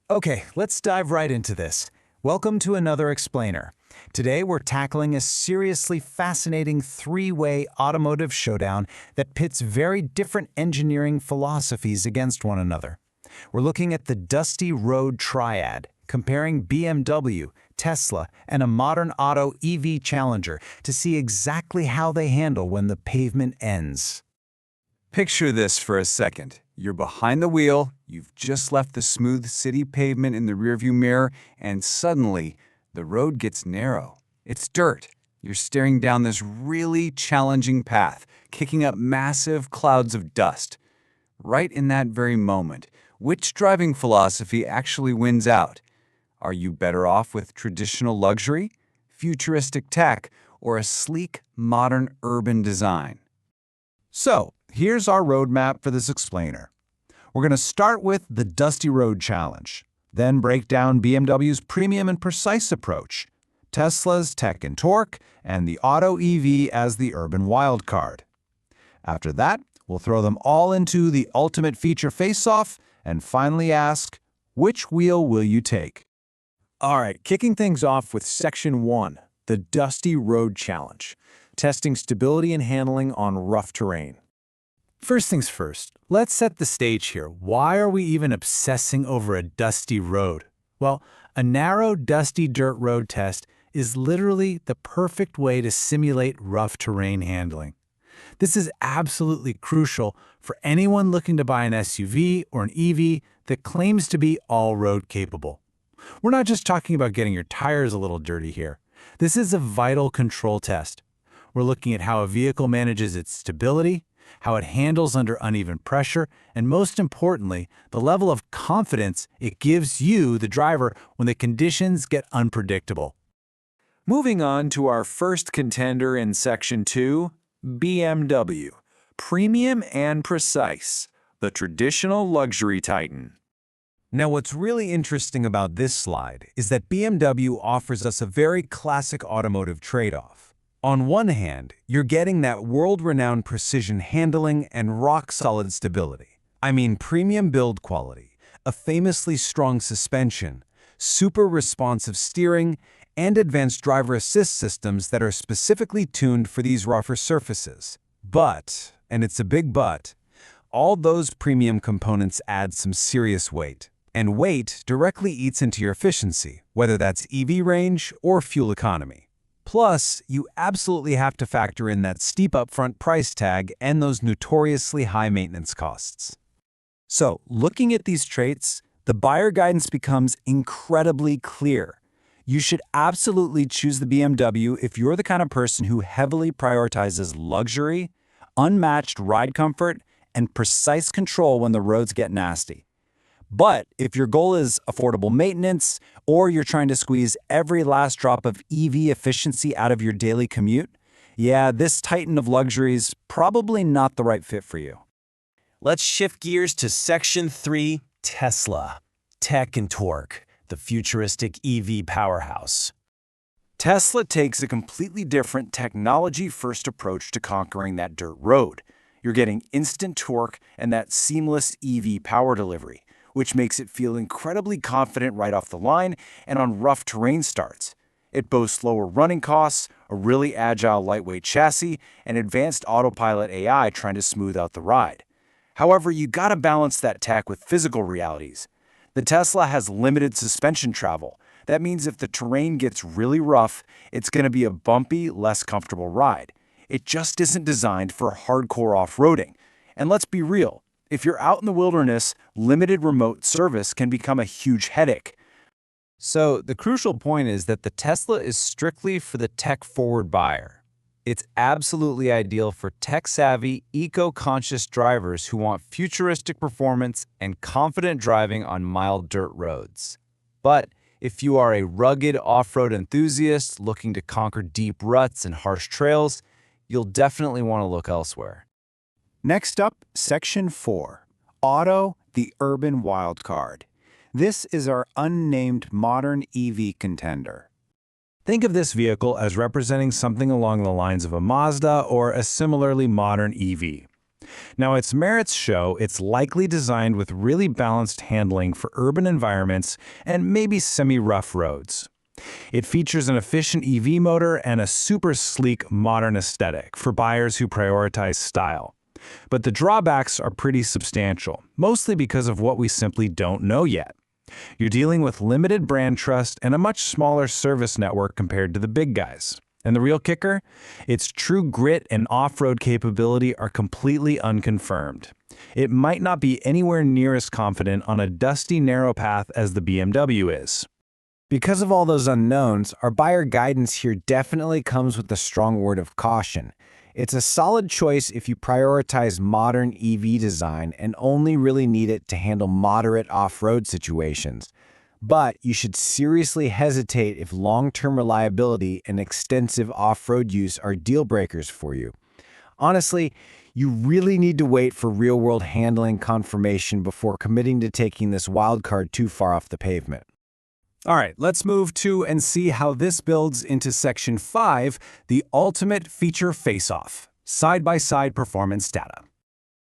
Okay, let's dive right into this. Welcome to another explainer. Today we're tackling a seriously fascinating three-way automotive showdown that pits very different engineering philosophies against one another. We're looking at the dusty road triad, comparing BMW, Tesla, and a modern auto EV challenger to see exactly how they handle when the pavement ends. Picture this for a second. You're behind the wheel, you've just left the smooth city pavement in the rearview mirror, and suddenly, the road gets narrow. It's dirt. You're staring down this really challenging path, kicking up massive clouds of dust. Right in that very moment, which driving philosophy actually wins out? Are you better off with traditional luxury, futuristic tech, or a sleek, modern urban design? So, here's our roadmap for this explainer. We're going to start with the Dusty Road Challenge, then break down BMW's premium and precise approach, Tesla's tech and torque, and the auto EV as the urban wildcard. After that, we'll throw them all into the ultimate feature face-off and finally ask, which wheel will you take? All right, kicking things off with Section 1, the Dusty Road Challenge, testing stability and handling on rough terrain. First things first, let's set the stage here. Why are we even obsessing over a dusty road? Well, a narrow, dusty dirt road test is literally the perfect way to simulate rough terrain handling. This is absolutely crucial for anyone looking to buy an SUV or an EV that claims to be all-road capable. We're not just talking about getting your tires a little dirty here. This is a vital control test. We're looking at how a vehicle manages its stability, how it handles under uneven pressure, and most importantly, the level of confidence it gives you, the driver, when the conditions get unpredictable. Moving on to our first contender in Section 2, BMW. Premium and precise, the traditional luxury titan. Now, what's really interesting about this slide is that BMW offers us a very classic automotive trade-off. On one hand, you're getting that world-renowned precision handling and rock-solid stability. I mean premium build quality, a famously strong suspension, super responsive steering, and advanced driver assist systems that are specifically tuned for these rougher surfaces. But, and it's a big but, all those premium components add some serious weight. And weight directly eats into your efficiency, whether that's EV range or fuel economy. Plus, you absolutely have to factor in that steep upfront price tag and those notoriously high maintenance costs. So, looking at these traits, the buyer guidance becomes incredibly clear. You should absolutely choose the BMW if you're the kind of person who heavily prioritizes luxury, unmatched ride comfort, and precise control when the roads get nasty. But if your goal is affordable maintenance, or you're trying to squeeze every last drop of EV efficiency out of your daily commute, yeah, this titan of luxury is probably not the right fit for you. Let's shift gears to Section 3, Tesla. Tech and torque, the futuristic EV powerhouse. Tesla takes a completely different technology-first approach to conquering that dirt road. You're getting instant torque and that seamless EV power delivery, which makes it feel incredibly confident right off the line and on rough terrain starts. It boasts lower running costs, a really agile lightweight chassis, and advanced autopilot AI trying to smooth out the ride. However, you gotta balance that tech with physical realities. The Tesla has limited suspension travel. That means if the terrain gets really rough, it's gonna be a bumpy, less comfortable ride. It just isn't designed for hardcore off-roading. And let's be real, if you're out in the wilderness, limited remote service can become a huge headache. So the crucial point is that the Tesla is strictly for the tech-forward buyer. It's absolutely ideal for tech-savvy, eco-conscious drivers who want futuristic performance and confident driving on mild dirt roads. But if you are a rugged off-road enthusiast looking to conquer deep ruts and harsh trails, you'll definitely want to look elsewhere. Next up, Section 4, Auto, the Urban Wildcard. This is our unnamed modern EV contender. Think of this vehicle as representing something along the lines of a Mazda or a similarly modern EV. Now, its merits show it's likely designed with really balanced handling for urban environments and maybe semi-rough roads. It features an efficient EV motor and a super sleek modern aesthetic for buyers who prioritize style. But the drawbacks are pretty substantial, mostly because of what we simply don't know yet. You're dealing with limited brand trust and a much smaller service network compared to the big guys. And the real kicker? Its true grit and off-road capability are completely unconfirmed. It might not be anywhere near as confident on a dusty, narrow path as the BMW is. Because of all those unknowns, our buyer guidance here definitely comes with a strong word of caution. It's a solid choice if you prioritize modern EV design and only really need it to handle moderate off-road situations. But you should seriously hesitate if long-term reliability and extensive off-road use are deal breakers for you. Honestly, you really need to wait for real-world handling confirmation before committing to taking this wild card too far off the pavement. All right, let's move to and see how this builds into Section 5, the ultimate feature face-off, side-by-side performance data.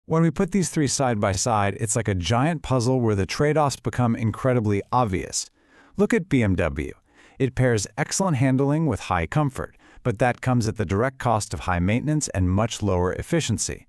When we put these three side by side, it's like a giant puzzle where the trade-offs become incredibly obvious. Look at BMW. It pairs excellent handling with high comfort, but that comes at the direct cost of high maintenance and much lower efficiency.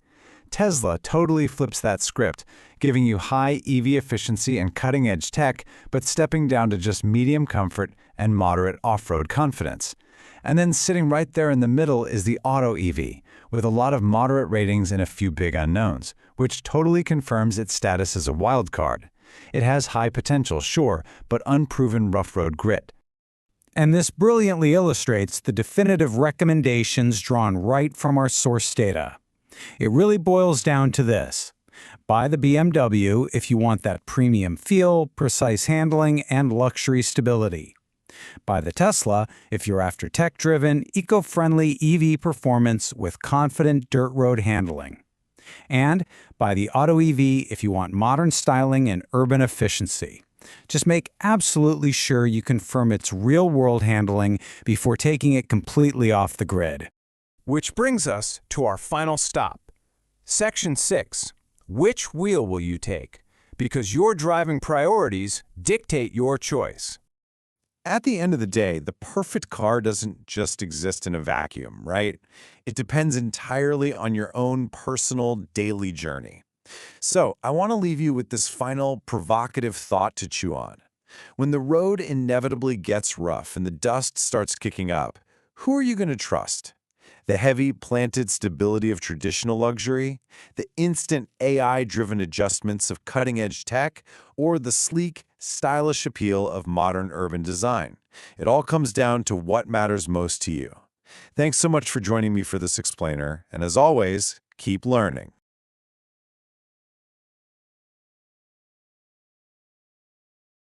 Tesla totally flips that script, giving you high EV efficiency and cutting-edge tech, but stepping down to just medium comfort and moderate off-road confidence. And then sitting right there in the middle is the Auto EV, with a lot of moderate ratings and a few big unknowns, which totally confirms its status as a wild card. It has high potential, sure, but unproven rough road grit. And this brilliantly illustrates the definitive recommendations drawn right from our source data. It really boils down to this. Buy the BMW if you want that premium feel, precise handling, and luxury stability. Buy the Tesla if you're after tech-driven, eco-friendly EV performance with confident dirt road handling. And buy the Auto EV if you want modern styling and urban efficiency. Just make absolutely sure you confirm its real-world handling before taking it completely off the grid. Which brings us to our final stop. Section 6. Which wheel will you take? Because your driving priorities dictate your choice. At the end of the day, the perfect car doesn't just exist in a vacuum, right? It depends entirely on your own personal daily journey. So, I want to leave you with this final provocative thought to chew on. When the road inevitably gets rough and the dust starts kicking up, who are you going to trust? The heavy, planted stability of traditional luxury, the instant AI-driven adjustments of cutting-edge tech, or the sleek, stylish appeal of modern urban design? It all comes down to what matters most to you. Thanks so much for joining me for this explainer, and as always, keep learning.